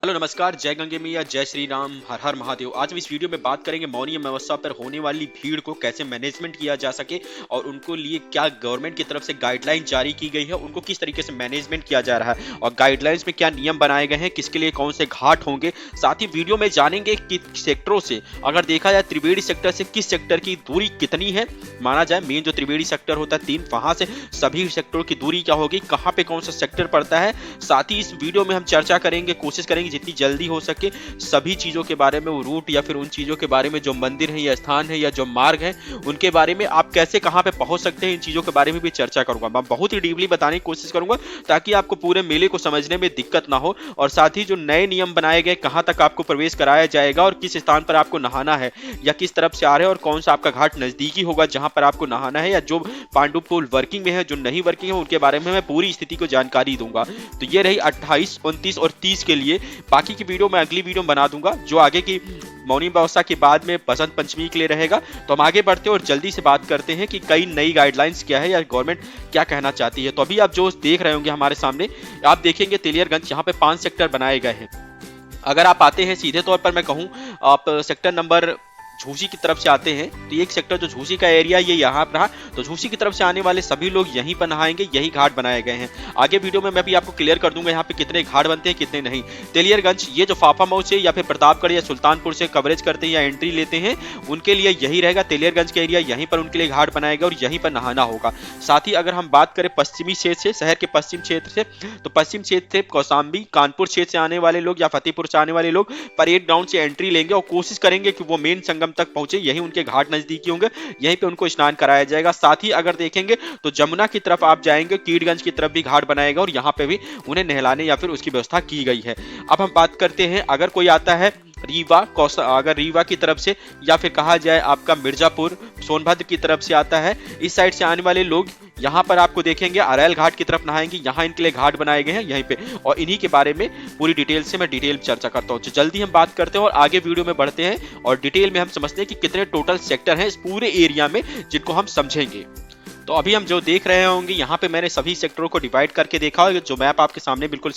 Hello नमस्कार, जय गंगे मैया, जय श्री राम, हर हर महादेव। आज हम इस वीडियो में बात करेंगे मौनी अमावस्या पर होने वाली भीड़ को कैसे मैनेजमेंट किया जा सके और उनको लिए क्या गवर्नमेंट की तरफ से गाइडलाइन जारी की गई है, उनको किस तरीके से मैनेजमेंट किया जा रहा है और गाइडलाइंस में क्या नियम बनाए गए हैं, किसके लिए कौन से घाट होंगे। साथ ही वीडियो में जानेंगे कि सेक्टरों से अगर देखा जाए त्रिवेणी सेक्टर से किस सेक्टर की दूरी कितनी है, माना जाए मेन जो त्रिवेणी सेक्टर होता है 3, वहां से सभी सेक्टरों की दूरी क्या होगी, कहाँ पे कौन सा सेक्टर पड़ता है। साथ ही इस वीडियो में हम चर्चा करेंगे, कोशिश करेंगे जितनी जल्दी हो सके सभी चीजों के बारे में, वो रूट या फिर उन चीजों के बारे में जो मंदिर है या स्थान है या जो मार्ग है उनके बारे में, आप कैसे कहां पे पहुंच सकते हैं, इन चीजों के बारे में भी चर्चा करूंगा। मैं बहुत ही डीपली बताने की कोशिश करूंगा ताकि आपको पूरे मेले को समझने में दिक्कत ना हो। और साथ ही जो नए नियम बनाए गए, कहां तक आपको प्रवेश कराया जाएगा और किस स्थान पर आपको नहाना है या किस तरफ से आ रहे हैं और कौन सा आपका घाट नजदीकी होगा जहां पर आपको नहाना है, या जो पांडु पुल वर्किंग में है जो नहीं वर्किंग है उनके बारे में मैं पूरी स्थिति को जानकारी दूंगा। तो ये रही 28, 29 और 30 के लिए। बाकी की वीडियो मैं अगली वीडियो बना दूंगा जो आगे की मौनी अमावस्या के बाद में बसंत पंचमी के लिए रहेगा। तो हम आगे बढ़ते हैं और जल्दी से बात करते हैं कि कई नई गाइडलाइंस क्या है या गवर्नमेंट क्या कहना चाहती है। तो अभी आप जो देख रहे होंगे हमारे सामने, आप देखेंगे तेलियरगंज, यहाँ पे 5 सेक्टर बनाए गए हैं। अगर आप आते हैं सीधे तौर पर मैं कहूँ, आप सेक्टर नंबर झूसी की तरफ से आते हैं तो एक सेक्टर जो झूसी का एरिया ये यहाँ पर रहा, तो झूसी की तरफ से आने वाले सभी लोग यहीं पर नहाएंगे, यही घाट बनाए गए हैं। आगे वीडियो में मैं भी आपको क्लियर कर दूंगा यहाँ पे कितने घाट बनते हैं कितने नहीं। तेलियरगंज ये जो फाफा मऊ से या फिर प्रतापगढ़ या सुल्तानपुर से कवरेज करते हैं या एंट्री लेते हैं उनके लिए यही रहेगा, तेलियरगंज का एरिया, यहीं पर उनके लिए घाट बनाएगा और यहीं पर नहाना होगा। साथ ही अगर हम बात करें पश्चिमी क्षेत्र से, शहर के पश्चिम क्षेत्र से, तो पश्चिम क्षेत्र से कौशाम्बी कानपुर क्षेत्र से आने वाले लोग या फतेहपुर से आने वाले लोग परेड ग्राउंड से एंट्री लेंगे और कोशिश करेंगे कि वो मेन संगम तक पहुंचे, यही उनके घाट नजदीकी होंगे, यहीं पे उनको स्नान कराया जाएगा। साथ ही अगर देखेंगे तो जमुना की तरफ आप जाएंगे, कीटगंज की तरफ भी घाट बनाएगा और यहाँ पे भी उन्हें नहलाने या फिर उसकी व्यवस्था की गई है। अब हम बात करते हैं, अगर कोई आता है रीवा अगर रीवा की तरफ से या फिर कहा जाए आपका मिर्जापुर सोनभद्र की तरफ से आता है, इस साइड से आने वाले लोग यहाँ पर आपको देखेंगे अरैल घाट की तरफ नहाएंगे, यहाँ इनके लिए घाट बनाए गए हैं यहीं पे, और इन्हीं के बारे में पूरी डिटेल से मैं डिटेल चर्चा करता हूँ। तो जल्दी हम बात करते हैं और आगे वीडियो में बढ़ते हैं और डिटेल में हम समझते हैं कि कितने टोटल सेक्टर हैं इस पूरे एरिया में जिनको हम समझेंगे। तो अभी हम जो देख रहे होंगे यहाँ पे मैंने सभी सेक्टरों को डिवाइड करके देखा होगा, जो मैप आपके सामने बिल्कुल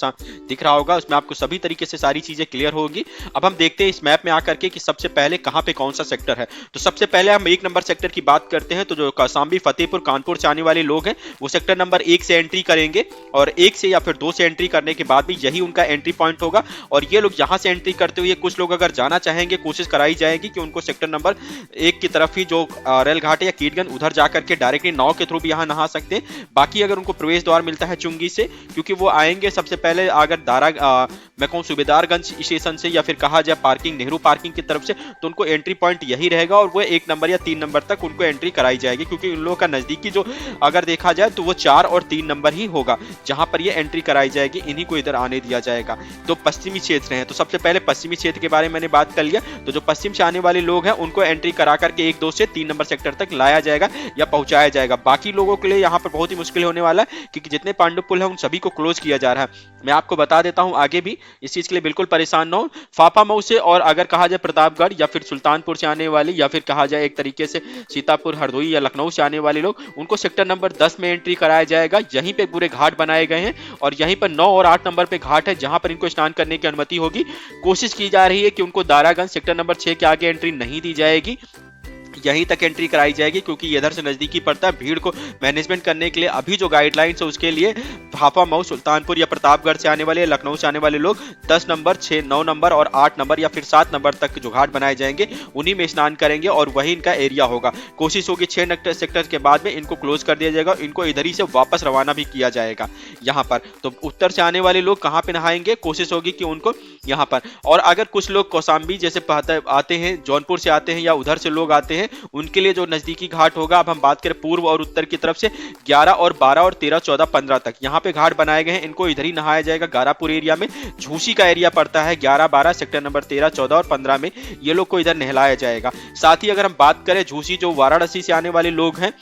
दिख रहा होगा उसमें आपको सभी तरीके से सारी चीजें क्लियर होगी। अब हम देखते हैं इस मैप में आकर के कि सबसे पहले कहाँ पे कौन सा सेक्टर है। तो सबसे पहले हम 1 नंबर सेक्टर की बात करते हैं। तो जो कौशाम्बी फतेहपुर कानपुर से आने वाले लोग हैं वो सेक्टर नंबर 1 से एंट्री करेंगे और 1 से या फिर 2 से एंट्री करने के बाद भी यही उनका एंट्री पॉइंट होगा। और ये लोग यहाँ से एंट्री करते हुए कुछ लोग अगर जाना चाहेंगे, कोशिश कराई जाएगी कि उनको सेक्टर नंबर 1 की तरफ ही जो रेल घाट या कीटगंज उधर जाकर के डायरेक्टली नाव के थ्रू भी यहाँ नहा सकते हैं। बाकी अगर उनको प्रवेश द्वार मिलता है चुंगी से, क्योंकि वो आएंगे सबसे पहले अगर मैं कहूँ सुबेदारगंज स्टेशन से या फिर कहा जाए पार्किंग नेहरू पार्किंग की तरफ से, तो उनको एंट्री पॉइंट यही रहेगा और वो 1 नंबर या 3 नंबर तक उनको एंट्री कराई जाएगी, क्योंकि उन लोगों का नजदीकी जो अगर देखा जाए तो वो 4 और 3 नंबर ही होगा जहां पर ये एंट्री कराई जाएगी, इन्हीं को इधर आने दिया जाएगा। तो पश्चिमी क्षेत्र है, तो सबसे पहले पश्चिमी क्षेत्र के बारे में मैंने बात कर लिया। तो जो पश्चिम से आने वाले लोग हैं उनको एंट्री करा करके 1, 2 से 3 नंबर सेक्टर तक लाया जाएगा या पहुंचाया जाएगा। बाकी लोगों के लिए यहाँ पर बहुत ही मुश्किल होने वाला है, क्योंकि जितने पांडु पुल है उन सभी को क्लोज किया जा रहा है। मैं आपको बता देता हूं आगे भी, इस चीज के लिए बिल्कुल परेशान ना हो। फाफा मऊ से और अगर कहा जाए प्रतापगढ़ या फिर सुल्तानपुर से आने वाले या फिर कहा जाए एक तरीके से सीतापुर हरदोई या लखनऊ से आने वाले लोग, उनको सेक्टर नंबर 10 में एंट्री कराया जाएगा। यहीं पे पूरे घाट बनाए गए हैं और यहीं पर 9 और 8 नंबर पे घाट है जहां पर इनको स्नान करने की अनुमति होगी। कोशिश की जा रही है कि उनको दारागंज सेक्टर नंबर 6 के आगे एंट्री नहीं दी जाएगी, यहीं तक एंट्री कराई जाएगी, क्योंकि ये इधर से नजदीकी पड़ता है। भीड़ को मैनेजमेंट करने के लिए अभी जो गाइडलाइंस है उसके लिए फाफा मऊ सुल्तानपुर या प्रतापगढ़ से आने वाले लखनऊ से आने वाले लोग 10 नंबर 6 9 नंबर और 8 नंबर या फिर 7 नंबर तक जो घाट बनाए जाएंगे उन्हीं में स्नान करेंगे और वही इनका एरिया होगा। कोशिश होगी 6 सेक्टर के बाद में इनको क्लोज कर दिया जाएगा, इनको इधर ही से वापस रवाना भी किया जाएगा यहाँ पर। तो उत्तर से आने वाले लोग कहाँ पे नहाएंगे, कोशिश होगी कि उनको यहाँ पर, और अगर कुछ लोग कौशाम्बी जैसे आते हैं, जौनपुर से आते हैं या उधर से लोग आते हैं, उनके लिए जो नजदीकी घाट होगा, अब हम बात करें पूर्व और उत्तर की तरफ से 11 और 12 और 13 14 15 तक यहाँ पे घाट बनाए गए हैं, इनको इधर ही नहाया जाएगा। गारापुर एरिया में झूसी का एरिया पड़ता है, 11 12 सेक्टर नंबर 13 14 और 15 में ये लोग को इधर नहलाया जाएगा। साथ ही अगर हम बात करें झूसी जो वाराणसी से आने वाले लोग हैं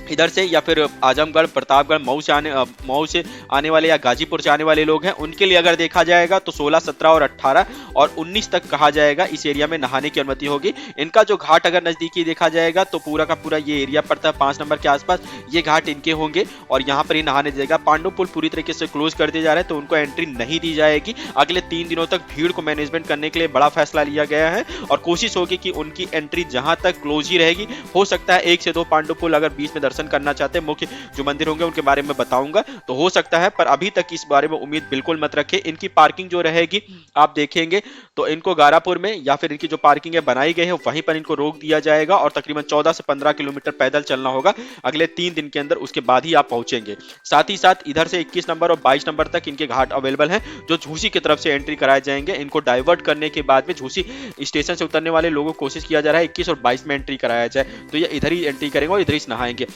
इधर से या फिर आजमगढ़, प्रतापगढ़, मऊ से आने वाले या गाजीपुर से आने वाले लोग हैं, उनके लिए अगर देखा जाएगा तो 16, 17 और 18 और 19 तक कहा जाएगा इस एरिया में नहाने की अनुमति होगी। इनका जो घाट अगर नजदीकी देखा जाएगा तो पूरा का पूरा ये एरिया पड़ता है 5 नंबर के आसपास, ये घाट इनके होंगे और यहाँ पर ही नहाने जाएगा। पांडु पुल पूरी तरीके से क्लोज कर दिया जा रहा है तो उनको एंट्री नहीं दी जाएगी। अगले 3 दिनों तक भीड़ को मैनेजमेंट करने के लिए बड़ा फैसला लिया गया है और कोशिश होगी कि उनकी एंट्री जहां तक क्लोज ही रहेगी। हो सकता है 1 से 2 पांडु पुल अगर बीच में दर्शन करना चाहते हैं, मुख्य जो मंदिर होंगे उनके बारे में बताऊंगा तो हो सकता है, पर अभी तक इस बारे में उम्मीद बिल्कुल मत रखें। इनकी पार्किंग जो रहेगी आप देखेंगे तो इनको गारापुर में या फिर इनकी जो पार्किंग है बनाई गई है वहीं पर इनको रोक दिया जाएगा और तकरीबन 14 से 15 किलोमीटर पैदल चलना होगा अगले 3 दिन के अंदर, उसके बाद ही आप पहुंचेंगे। साथ ही साथ इधर से 21 नंबर और 22 नंबर तक इनके घाट अवेलेबल हैं जो झूसी की तरफ से एंट्री कराए जाएंगे। इनको डाइवर्ट करने के बाद में झूसी स्टेशन से उतरने वाले लोगों को कोशिश किया जा रहा है 21 और 22 में एंट्री कराया जाए, तो ये इधर ही एंट्री करेंगे और इधर ही नहाएंगे।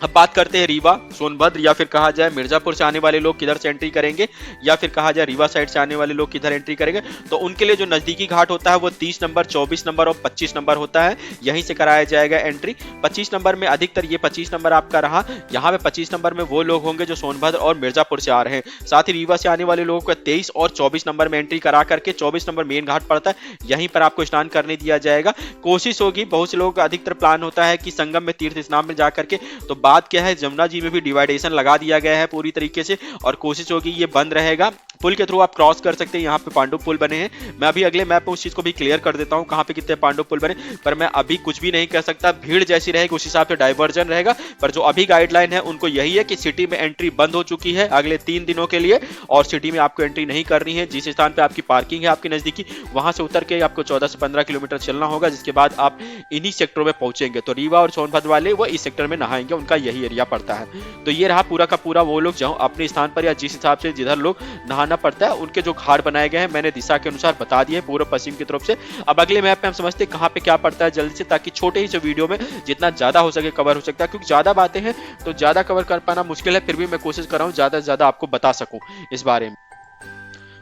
अब बात करते हैं रीवा, सोनभद्र या फिर कहा जाए मिर्जापुर से आने वाले लोग किधर से एंट्री करेंगे या फिर कहा जाए रीवा साइड से आने वाले लोग किधर एंट्री करेंगे, तो उनके लिए जो नजदीकी घाट होता है वो 30 नंबर, 24 नंबर और 25 नंबर होता है, यहीं से कराया जाएगा एंट्री। 25 नंबर में अधिकतर ये 25 नंबर आपका रहा, यहाँ पे 25 नंबर में वो लोग होंगे जो सोनभद्र और मिर्जापुर से आ रहे हैं। साथ ही रीवा से आने वाले लोगों को 23 और 24 नंबर में एंट्री करा करके 24 नंबर मेन घाट पड़ता है, यहीं पर आपको स्नान करने दिया जाएगा। कोशिश होगी, बहुत से लोगों का अधिकतर प्लान होता है कि संगम में तीर्थ स्नान में जाकर के, तो बात क्या है जमुना जी में भी डिवाइडेशन लगा दिया गया है पूरी तरीके से और कोशिश होगी ये बंद रहेगा। पुल के थ्रू आप क्रॉस कर सकते हैं, यहाँ पे पांडु पुल बने हैं, मैं अभी अगले मैप में उस चीज को भी क्लियर कर देता हूँ कहाँ पे कितने पांडु पुल बने, पर मैं अभी कुछ भी नहीं कर सकता। भीड़ जैसी रहेगी उस हिसाब से डाइवर्जन रहेगा, पर जो अभी गाइडलाइन है उनको यही है कि सिटी में एंट्री बंद हो चुकी है अगले 3 दिनों के लिए और सिटी में आपको एंट्री नहीं करनी है। जिस स्थान पे आपकी पार्किंग है आपकी नजदीकी, वहां से उतर के आपको 14 से 15 किलोमीटर चलना होगा, जिसके बाद आप इन्हीं सेक्टरों में पहुंचेंगे। तो रीवा और सोनभद्र वाले वो इस सेक्टर में नहाएंगे, उनका यही एरिया पड़ता है। तो ये रहा पूरा का पूरा वो लोग जहाँ अपने स्थान पर या जिस हिसाब से जिधर लोग नहाना पड़ता है उनके जो घाट बनाए गए हैं मैंने दिशा के अनुसार बता दिए पूर्व पश्चिम की तरफ से। अब अगले मैप में हम समझते हैं कहाँ पे क्या पड़ता है जल्दी से, ताकि छोटे ही से वीडियो में जितना ज्यादा हो सके कवर हो सकता है, क्योंकि ज्यादा बातें हैं तो ज्यादा कवर कर पाना मुश्किल है, फिर भी मैं कोशिश कर रहा हूँ ज्यादा से ज्यादा आपको बता सकूं इस बारे में।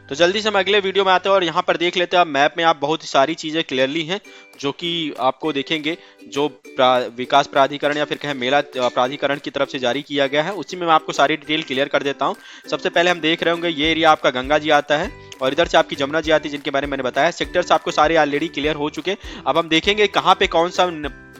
तो जल्दी से हम अगले वीडियो में आते हैं और यहाँ पर देख लेते हैं आप मैप में आप बहुत सारी चीज़ें क्लियरली हैं जो कि आपको देखेंगे जो विकास प्राधिकरण या फिर कहें मेला प्राधिकरण की तरफ से जारी किया गया है, उसी में मैं आपको सारी डिटेल क्लियर कर देता हूँ। सबसे पहले हम देख रहे होंगे ये एरिया आपका गंगा जी आता है और इधर से आपकी जमुना जी आती है, जिनके बारे में मैंने बताया। सेक्टर्स आपको सारे ऑलरेडी क्लियर हो चुके। अब हम देखेंगे कहाँ पे कौन सा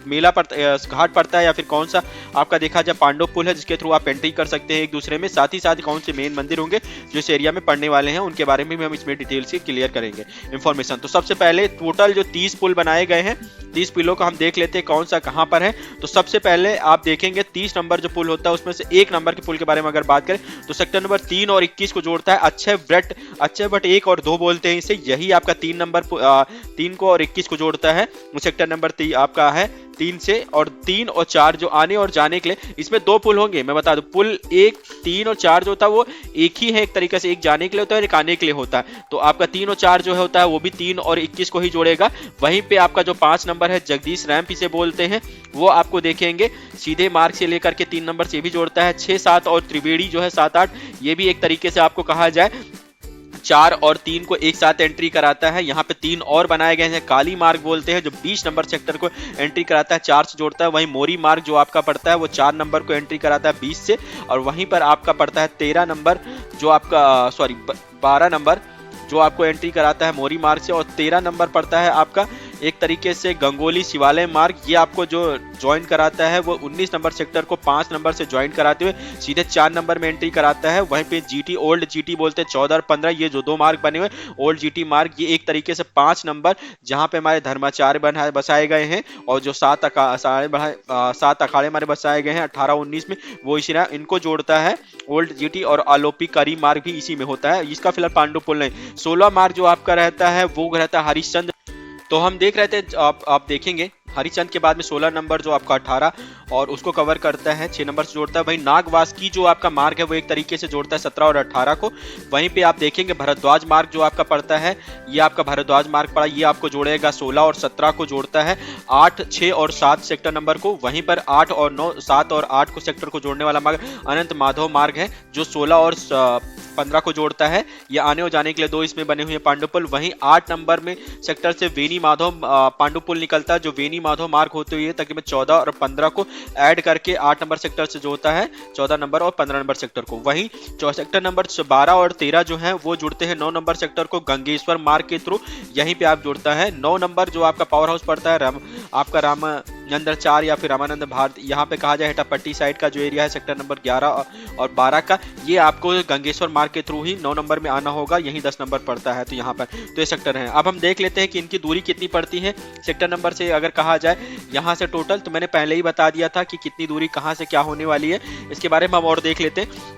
मेला पड़ता, घाट पड़ता है या फिर कौन सा आपका देखा जाए पांडव पुल है जिसके थ्रू आप एंट्री कर सकते हैं एक दूसरे में। साथ ही साथ कौन से मेन मंदिर होंगे जो इस एरिया में पड़ने वाले हैं उनके बारे में भी हम इसमें डिटेल से क्लियर करेंगे इन्फॉर्मेशन। तो सबसे पहले टोटल जो 30 पुल बनाए गए हैं, 30 पुलों को हम देख लेते हैं कौन सा कहाँ पर है। तो सबसे पहले आप देखेंगे 30 नंबर जो पुल होता है उसमें से 1 नंबर के पुल के बारे में अगर बात करें तो सेक्टर नंबर 3 और 21 को जोड़ता है। अक्षय बट 1 और 2 बोलते हैं इसे, यही आपका 3 को और 21 को जोड़ता है। सेक्टर नंबर 3 आपका है 3 से, और 3 और 4 जो आने और जाने के लिए, इसमें 2 पुल होंगे मैं बता दूं। पुल 1, 3 और 4 जो होता है वो एक ही है एक तरीके से, एक जाने के लिए होता है और एक आने के लिए होता है। तो आपका 3 और 4 जो होता है वो भी 3 और 21 को ही जोड़ेगा। वहीं पे आपका जो 5 नंबर है जगदीश रैंप इसे बोलते हैं, वो आपको देखेंगे सीधे मार्ग से लेकर के 3 नंबर से भी जोड़ता है। 6, 7 और त्रिवेणी जो है 7, 8 ये भी एक तरीके से आपको कहा जाए 4 और 3 को एक साथ एंट्री कराता है। यहाँ पे 3 और बनाए गए हैं, काली मार्ग बोलते हैं जो 20 नंबर सेक्टर को एंट्री कराता है, 4 से जोड़ता है। वहीं मोरी मार्ग जो आपका पड़ता है वो 4 नंबर को एंट्री कराता है 20 से, और वहीं पर आपका पड़ता है 13 नंबर जो आपका 12 नंबर जो आपको एंट्री कराता है मोरी मार्ग से, और 13 नंबर पड़ता है आपका एक तरीके से गंगोली शिवालय मार्ग। ये आपको जो ज्वाइन कराता है वो 19 नंबर सेक्टर को 5 नंबर से ज्वाइन कराते हुए सीधे 4 नंबर में एंट्री कराता है। वहीं पे जीटी ओल्ड जीटी बोलते हैं 14 और 15, ये जो 2 मार्ग बने हुए ओल्ड जीटी मार्ग, ये एक तरीके से 5 नंबर जहां पे हमारे धर्माचार्य बसाए गए हैं, और जो 7 अखाड़े हमारे बसाए गए हैं 18-19 में, वो इसी इनको जोड़ता है ओल्ड जीटी। और आलोपी करी मार्ग भी इसी में होता है, इसका फिलहाल पांडु पुल नहीं। 16 मार्ग जो आपका रहता है वो रहता है हरिश्चंद्र। तो हम देख रहे थे आप देखेंगे हरिचंद के बाद में 16 नंबर जो आपका 18 और उसको कवर करता है, 6 नंबर से जोड़ता है। वहीं नागवासकी जो आपका मार्ग है वो एक तरीके से जोड़ता है 17 और 18 को। वहीं पे आप देखेंगे भरद्वाज मार्ग जो आपका पड़ता है, ये आपका भरद्वाज मार्ग पड़ा, ये आपको जोड़ेगा 16 और 17 को जोड़ता है, 8, 6 और 7 सेक्टर नंबर को। वहीं पर 8 और 9, 7 और 8 को सेक्टर को जोड़ने वाला मार्ग अनंत माधव मार्ग है जो 16 और 15 को जोड़ता है। ये आने और जाने के लिए 2 इसमें बने हुए हैं पांडुपुल। वहीं 8 नंबर में सेक्टर से वेनी माधव पांडुपुल निकलता है, जो वेनी माधव मार्ग होते हुए तकरीबन 14 और 15 को ऐड करके 8 नंबर सेक्टर से जोड़ता है, 14 नंबर और 15 नंबर सेक्टर को। वहीं सेक्टर नंबर 12 और 13 जो है वो जुड़ते हैं 9 नंबर सेक्टर को गंगेश्वर मार्ग के थ्रू, यहीं पे आप जुड़ता है। 9 नंबर जो आपका पावर हाउस पड़ता है आपका रामानंद 4 या फिर रामानंद भारत, यहाँ पे कहा जाए हेटापट्टी साइड का जो एरिया है सेक्टर नंबर 11 और 12 का, ये आपको गंगेश्वर मार्ग के थ्रू ही 9 नंबर में आना होगा, यही 10 नंबर पड़ता है। तो यहाँ पर तो ये सेक्टर है। अब हम देख लेते हैं कि इनकी दूरी कितनी पड़ती है सेक्टर नंबर से अगर कहा जाए यहाँ से टोटल, तो मैंने पहले ही बता दिया था कि कितनी दूरी कहाँ से क्या होने वाली है। इसके बारे में हम और देख लेते हैं।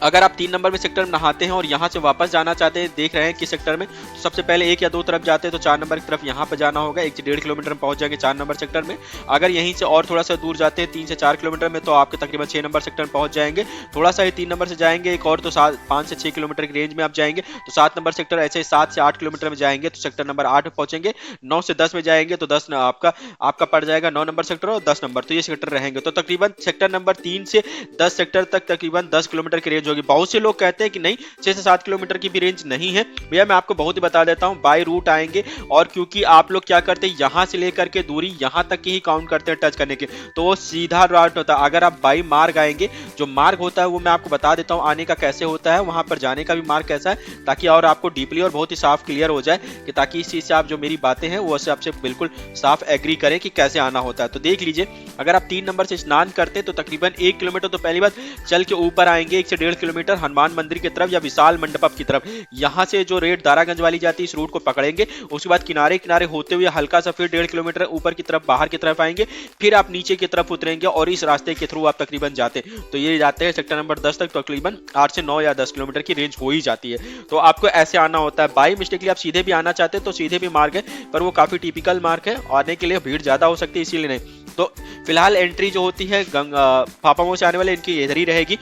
अगर आप 3 नंबर में सेक्टर में नहाते हैं और यहाँ से वापस जाना चाहते हैं, देख रहे हैं कि सेक्टर में तो सबसे पहले 1 या 2 तरफ जाते हैं तो 4 नंबर की तरफ यहाँ पर जाना होगा, 1 से 1.5 किलोमीटर में पहुंच जाएंगे 4 नंबर सेक्टर में। अगर यहीं से और थोड़ा सा दूर जाते हैं 3 से 4 किलोमीटर में, तो आपके तकरीबन 6 नंबर सेक्टर में पहुंच जाएंगे। थोड़ा सा ही 3 नंबर से जाएंगे एक और, तो 5 से 6 किलोमीटर की रेंज में आप जाएंगे तो 7 नंबर सेक्टर, ऐसे 7 से 8 किलोमीटर में जाएंगे तो सेक्टर नंबर 8 में पहुंचेंगे। 9 से 10 में जाएंगे तो 10 आपका पड़ जाएगा 9 नंबर सेक्टर और 10 नंबर, तो ये सेक्टर रहेंगे। तो तकरीबन सेक्टर नंबर 3 से 10 सेक्टर तक तकरीबन 10 किलोमीटर की रेंज होगी। बहुत से लोग कहते हैं कि नहीं 6 से 7 किलोमीटर की भी रेंज नहीं है। भैया मैं आपको बहुत ही बता देता हूं, बाय रूट आएंगे और क्योंकि आप लोग क्या करते हैं यहां से लेकर के दूरी यहां तक की ही काउंट करते हैं टच करने के, तो वो सीधा रूट होता है। अगर आप बाई मार्ग आएंगे, जो मार्ग होता है वो मैं आपको बता देता हूं आने का कैसे होता है, वहां पर जाने का भी मार्ग कैसा है, ताकि और आपको डीपली और बहुत ही साफ क्लियर हो जाए कि ताकि इस चीज से आप जो मेरी बातें हैं वो आपसे बिल्कुल साफ एग्री करें कि कैसे आना होता है। तो देख लीजिए, अगर आप 3 नंबर से स्नान करते हैं तो तकरीबन 1 किलोमीटर तो पहली बात चल के ऊपर आएंगे, 1 से 1.5 किलोमीटर हनुमान मंदिर की तरफ या विशाल मंडपम की तरफ। यहां से जो रेड दारागंज वाली जाती है इस रूट को पकड़ेंगे, उसके बाद किनारे किनारे होते हुए हल्का सा फिर 1.5 किलोमीटर ऊपर की तरफ बाहर की तरफ आएंगे, फिर आप नीचे की तरफ उतरेंगे और इस रास्ते के थ्रू आप तकरीबन जाते हैं तो ये जाते हैं सेक्टर नंबर 10 तक, तकरीबन 8 से 9 या 10 किलोमीटर की रेंज हो ही जाती है। तो आपको ऐसे आना होता है। बाई मिस्टेकली आप सीधे भी आना चाहते हैं तो सीधे भी मार्ग है, पर वो काफी टिपिकल मार्ग है, आने के लिए भीड़ ज्यादा हो सकती है इसीलिए नहीं। तो फिलहाल एंट्री जो होती है फाफामऊ से आने वाले इनकी इधर ही रहेगी।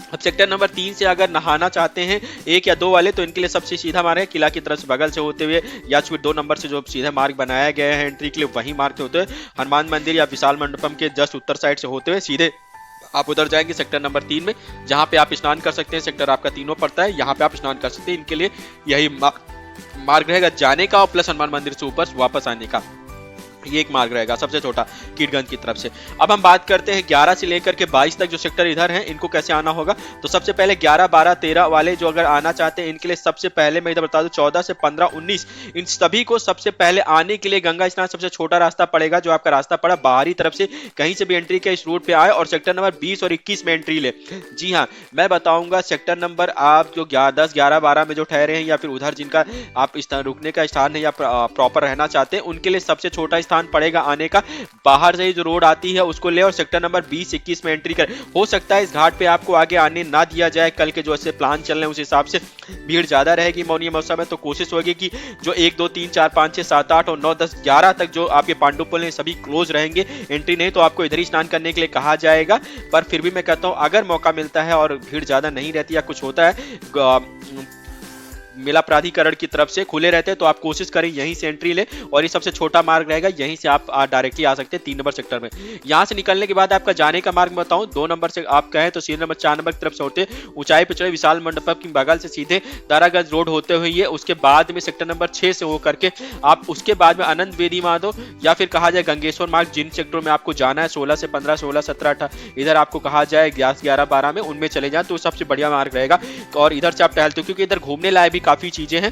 अब सेक्टर नंबर 3 से अगर नहाना चाहते हैं 1 या 2 वाले, तो इनके लिए सबसे सीधा मार्ग है किला की तरफ से बगल से होते हुए या फिर 2 नंबर से जो सीधा मार्ग बनाया गया है एंट्री के लिए, वही मार्ग से होते हुए हनुमान मंदिर या विशाल मंडपम के जस्ट उत्तर साइड से होते हुए सीधे आप उधर जाएंगे सेक्टर नंबर 3 में, जहां पे आप स्नान कर सकते हैं। सेक्टर आपका तीनों पड़ता है, यहाँ पे आप स्नान कर सकते हैं। इनके लिए यही मार्ग रहेगा जाने का और प्लस हनुमान मंदिर से ऊपर वापस आने का, ये एक मार्ग रहेगा सबसे छोटा कीटगंज की तरफ से। अब हम बात करते हैं 11 से लेकर के 22 तक जो सेक्टर इधर हैं, इनको कैसे आना होगा। तो सबसे पहले 11, 12, 13 वाले जो अगर आना चाहते हैं इनके लिए सबसे पहले मैं इधर बता दूं 14 से 15, 19 इन सभी को सबसे पहले आने के लिए गंगा स्नान सबसे छोटा रास्ता पड़ेगा, जो आपका रास्ता पड़ा बाहरी तरफ से कहीं से भी एंट्री के इस रूट पे आए और सेक्टर नंबर 20 और 21 में एंट्री ले। जी हाँ, मैं बताऊंगा सेक्टर नंबर आप जो 10, 11, 12 में जो ठहरे हैं या फिर उधर जिनका आप रुकने का स्थान है या प्रॉपर रहना चाहते हैं, उनके लिए सबसे छोटा स्थान पड़ेगा आने का। बाहर से ही जो रोड आती है उसको ले और सेक्टर नंबर 20, 21 में एंट्री कर। हो सकता है इस घाट पे आपको आगे आने ना दिया जाए, कल के जो ऐसे प्लान चल रहे हैं उस हिसाब से भीड़ ज्यादा रहेगी मौनी महोत्सव में, तो कोशिश होगी कि जो 1, 2, 3, 4, 5, 6, 7, 8 और 9, 10, 11 तक जो आपके पांडुपुल हैं सभी क्लोज रहेंगे, एंट्री नहीं तो आपको इधर ही स्नान करने के लिए कहा जाएगा। पर फिर भी मैं कहता हूं अगर मौका मिलता है और भीड़ ज्यादा नहीं रहती या कुछ होता है मेला प्राधिकरण की तरफ से खुले रहते हैं तो आप कोशिश करें यहीं से एंट्री ले, और ये सबसे छोटा मार्ग रहेगा, यहीं से आप डायरेक्टली आ सकते हैं 3 नंबर सेक्टर में। यहां से निकलने के बाद आपका जाने का मार्ग बताऊं, 2 नंबर से आप कहें तो 3 नंबर 4 नंबर की तरफ से होते ऊंचाई पे चढ़े विशाल मंडपम की बगल से सीधे दारागंज रोड होते हुए ये, उसके बाद में सेक्टर नंबर 6 से होकर के आप उसके बाद में अनंत वेदी माधव या फिर कहा जाए गंगेश्वर मार्ग, जिन सेक्टरों में आपको जाना है 16 से 15, 16, 17, 18 इधर आपको कहा जाए 11, 12 में उनमें चले जाए तो सबसे बढ़िया मार्ग रहेगा। और इधर से आप टहलते हो क्योंकि इधर घूमने लायक भी काफी चीजें हैं।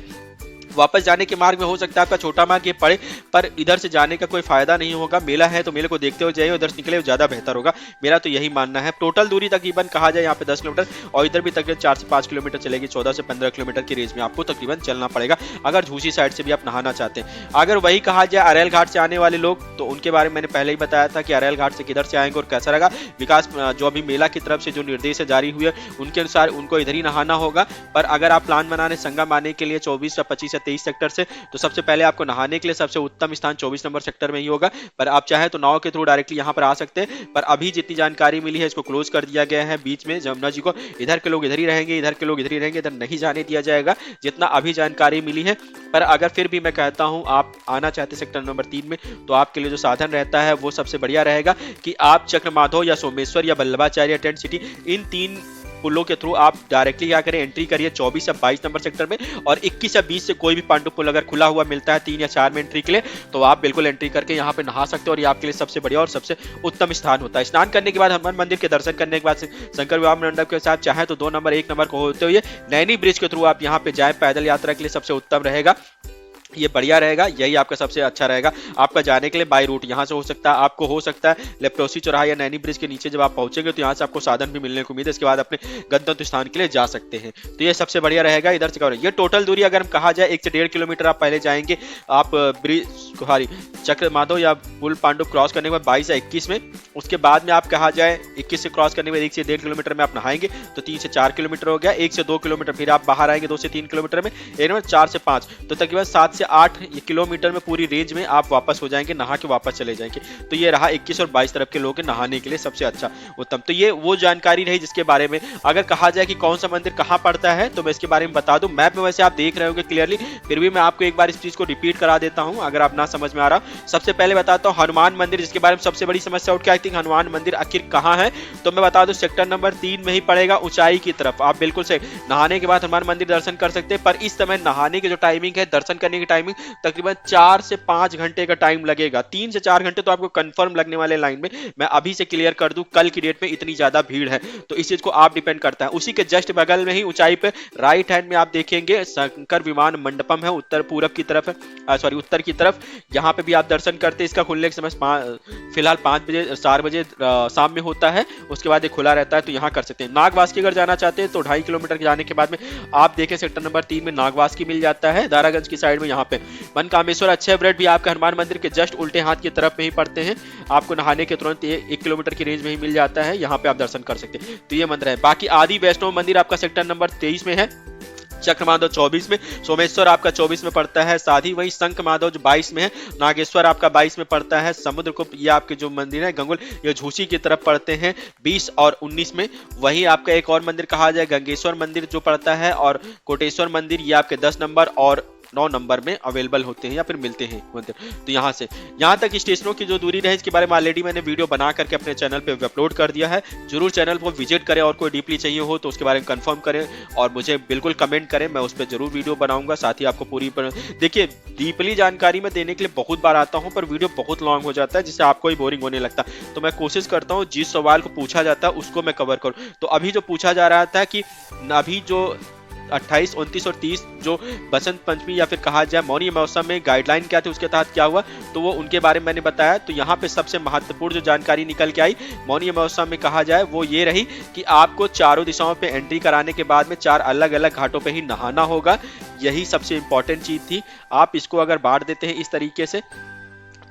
वापस जाने के मार्ग में हो सकता है आपका छोटा मार्ग ये पड़े, पर इधर से जाने का कोई फायदा नहीं होगा। मेला है तो मेले को देखते हुए जाइए, उधर से निकले ज्यादा बेहतर होगा, मेरा तो यही मानना है। टोटल दूरी तकरीबन कहा जाए यहाँ पे 10 किलोमीटर और इधर भी तकरीबन 4 से 5 किलोमीटर चलेगी, 14 से 15 किलोमीटर की रेंज में आपको तकरीबन चलना पड़ेगा अगर झूसी साइड से भी आप नहाना चाहते हैं। अगर वही कहा जाए अरेल घाट से आने वाले लोग, तो उनके बारे में मैंने पहले ही बताया था कि अरेल घाट से किधर से आएंगे और कैसा रहेगा। विकास जो अभी मेला की तरफ से जो निर्देश जारी हुए उनके अनुसार उनको इधर ही नहाना होगा। पर अगर आप प्लान बनाने संगम आने के लिए 24 या 25 या 23 सेक्टर से, तो सबसे पहले आपको नहाने के लिए सबसे उत्तम स्थान 24 नंबर सेक्टर में ही होगा। पर आप चाहे तो नाव के थ्रू डायरेक्टली यहां पर आ सकते हैं, पर अभी जितनी जानकारी मिली है इसको क्लोज कर दिया गया है बीच में जमुना जी को। इधर के लोग इधर ही रहेंगे, इधर के लोग इधर ही रहेंगे, इधर नहीं जाने दिया जाएगा जितना अभी जानकारी मिली है। पर अगर फिर भी मैं कहता हूं आप आना चाहते सेक्टर नंबर 3 में, तो आपके लिए जो साधन रहता है वो सबसे बढ़िया रहेगा कि आप चक्रमाधव या सोमेश्वर या बल्लभाचार्य टेंट सिटी इन 3 पुलों के थ्रू आप डायरेक्टली क्या करें, एंट्री करिए 24 या 22 नंबर सेक्टर में, और 21 या 20 से कोई भी पांडु पुल अगर खुला हुआ मिलता है 3 या 4 में एंट्री के लिए, तो आप बिल्कुल एंट्री करके यहाँ पे नहा सकते हो, और ये आपके लिए सबसे बढ़िया और सबसे उत्तम स्थान होता है। स्नान करने के बाद हनुमान मंदिर के दर्शन करने के बाद शंकर विवाह मंडप के साथ चाहे तो 2 नंबर 1 नंबर को होते हुए नैनी ब्रिज के थ्रू आप यहाँ पे जाए, पैदल यात्रा के लिए सबसे उत्तम रहेगा, ये बढ़िया रहेगा, यही आपका सबसे अच्छा रहेगा। आपका जाने के लिए बाई रूट यहाँ से हो सकता है, आपको हो सकता है लेप्रोसी चौराहा या नैनी ब्रिज के नीचे जब आप पहुंचेंगे तो यहाँ से आपको साधन भी मिलने को उम्मीद है, इसके बाद अपने गंतव्य स्थान के लिए जा सकते हैं, तो ये सबसे बढ़िया रहेगा। इधर से कवर ये टोटल दूरी अगर हम कहा जाए 1 से 1.5 किलोमीटर आप पहले जाएंगे, आप ब्रिज चक्र माधव या पुल पांडु क्रॉस करने के बाद 22 या 21 में, उसके बाद में आप कहा जाए 21 से क्रॉस करने के बाद 1 से 1.5 किलोमीटर में आप नहाएंगे तो 3 से 4 किलोमीटर हो गया, 1 से 2 किलोमीटर फिर आप बाहर आएंगे 2 से 3 किलोमीटर में, 4 से 5 तो तकरीबन 7 से 8 किलोमीटर में पूरी रेंज में आप वापस हो जाएंगे, नहा के वापस चले जाएंगे। तो ये रहा 21 और 22 तरफ के लोगों के नहाने के लिए सबसे अच्छा उत्तम। तो ये वो जानकारी रही जिसके बारे में अगर कहा जाए कि कौन सा मंदिर कहाँ पड़ता है तो मैं इसके बारे में बता दूं। मैप में वैसे आप देख रहे होंगे क्लियरली, फिर भी मैं आपको एक बार इस चीज को रिपीट करा देता हूं अगर आप ना समझ में आ रहा। सबसे पहले बताता हूं हनुमान मंदिर, जिसके बारे में सबसे बड़ी समस्या उठ के आई थी हनुमान मंदिर आखिर कहाँ है, तो मैं बता दूं सेक्टर नंबर 3 में ही पड़ेगा, ऊंचाई की तरफ। आप बिल्कुल से नहाने के बाद हनुमान मंदिर दर्शन कर सकते हैं, पर इस समय नहाने की जो टाइमिंग है, दर्शन करने की टाइमिंग तकरीबन 4 से 5 घंटे का टाइम लगेगा, 3 से 4 घंटे तो आपको कंफर्म लगने वाले लाइन में। मैं अभी से क्लियर कर दूं, कल की डेट में इतनी ज्यादा भीड़ है, तो इस चीज को आप डिपेंड करता है। उसी के जस्ट बगल में ही ऊंचाई पे राइट हैंड में आप देखेंगे शंकर विमान मंडपम है, उत्तर पूरब की तरफ सॉरी उत्तर की तरफ, यहाँ पे भी आप दर्शन करते हैं। इसका खुलने के समय फिलहाल 5 बजे 4 बजे शाम में होता है, उसके बाद ये खुला रहता है, तो यहाँ कर सकते हैं। नागवास की अगर जाना चाहते हैं तो 2.5 किलोमीटर के जाने के बाद में आप देखें सेक्टर नंबर 3 में नागवास की मिल जाता है, दारागंज की साइड में। यहाँ पे मनकामेश्वर अच्छे ब्रेड भी आपका हनुमान मंदिर के जस्ट उल्टे हाथ की तरफ में ही पड़ते हैं, आपको नहाने के तुरंत 1 किलोमीटर की रेंज में ही मिल जाता है, यहाँ पे आप दर्शन कर सकते हैं। तो ये मंदिर है। बाकी आदि वैष्णव मंदिर आपका सेक्टर नंबर 23 में है, चक्र माधव 24 में, सोमेश्वर आपका 24 में पड़ता है, साथ ही वही शंख माधव जो 22 में है, नागेश्वर आपका 22 में पड़ता है, समुद्रगुप्त ये आपके जो मंदिर है गंगुल ये झूसी की तरफ पड़ते हैं 20 और 19 में। वही आपका एक और मंदिर कहा जाए गंगेश्वर मंदिर जो पड़ता है, और कोटेश्वर मंदिर ये आपके 10 नंबर और 9 नंबर में अवेलेबल होते हैं या फिर मिलते हैं मंदिर। तो यहाँ से यहाँ तक स्टेशनों की जो दूरी रहे इसके बारे में ऑलरेडी मैंने वीडियो बना करके अपने चैनल पे अपलोड कर दिया है, जरूर चैनल को विजिट करें, और कोई डीपली चाहिए हो तो उसके बारे में कंफर्म करें और मुझे बिल्कुल कमेंट करें, मैं उस पर जरूर वीडियो बनाऊंगा। साथ ही आपको पूरी देखिए डीपली जानकारी मैं देने के लिए बहुत बार आता हूँ, पर वीडियो बहुत लॉन्ग हो जाता है जिससे आपको ही बोरिंग होने लगता है, तो मैं कोशिश करता हूँ जिस सवाल को पूछा जाता है उसको मैं कवर करूँ। तो अभी जो पूछा जा रहा था कि अभी जो 28, 29 और 30 जो बसंत पंचमी या फिर कहा जाए मौनी मौसम में गाइडलाइन क्या थी उसके तहत क्या हुआ, तो वो उनके बारे में मैंने बताया। तो यहाँ पे सबसे महत्वपूर्ण जो जानकारी निकल के आई मौनी मौसम में कहा जाए वो ये रही कि आपको चारों दिशाओं पे एंट्री कराने के बाद में 4 अलग अलग घाटों पे ही नहाना होगा, यही सबसे इंपॉर्टेंट चीज थी। आप इसको अगर बांट देते हैं इस तरीके से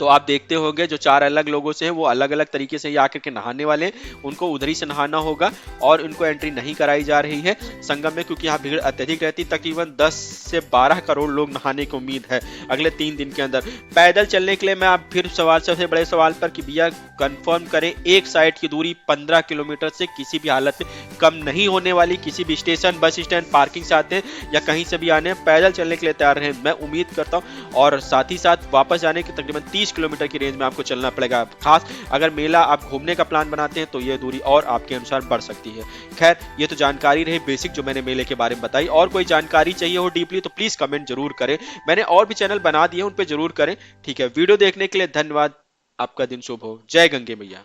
तो आप देखते होंगे जो 4 अलग लोगों से हैं वो अलग अलग तरीके से ही आकर के नहाने वाले हैं, उनको उधर ही से नहाना होगा और उनको एंट्री नहीं कराई जा रही है संगम में, क्योंकि यहाँ भीड़ अत्यधिक रहती। तकरीबन 10 से 12 करोड़ लोग नहाने की उम्मीद है अगले 3 दिन के अंदर। पैदल चलने के लिए मैं आप फिर सवाल सबसे बड़े सवाल पर कि भैया कंफर्म करें एक साइड की दूरी 15 किलोमीटर से किसी भी हालत में कम नहीं होने वाली। किसी भी स्टेशन, बस स्टैंड, पार्किंग से आते हैं या कहीं से भी आने हैं, पैदल चलने के लिए तैयार रहें, मैं उम्मीद करता हूँ। और साथ ही साथ वापस जाने के तकरीबन 30 किलोमीटर की रेंज में आपको चलना पड़ेगा। खास अगर मेला आप घूमने का प्लान बनाते हैं तो ये दूरी और आपके अनुसार बढ़ सकती है। खैर ये तो जानकारी रही बेसिक जो मैंने मेले के बारे में बताई, और कोई जानकारी चाहिए हो डीपली तो प्लीज कमेंट जरूर करें, मैंने और भी चैनल बना दिए उन पे जरूर करें। ठीक है, वीडियो देखने के लिए धन्यवाद, आपका दिन शुभ हो। जय गंगे मैया।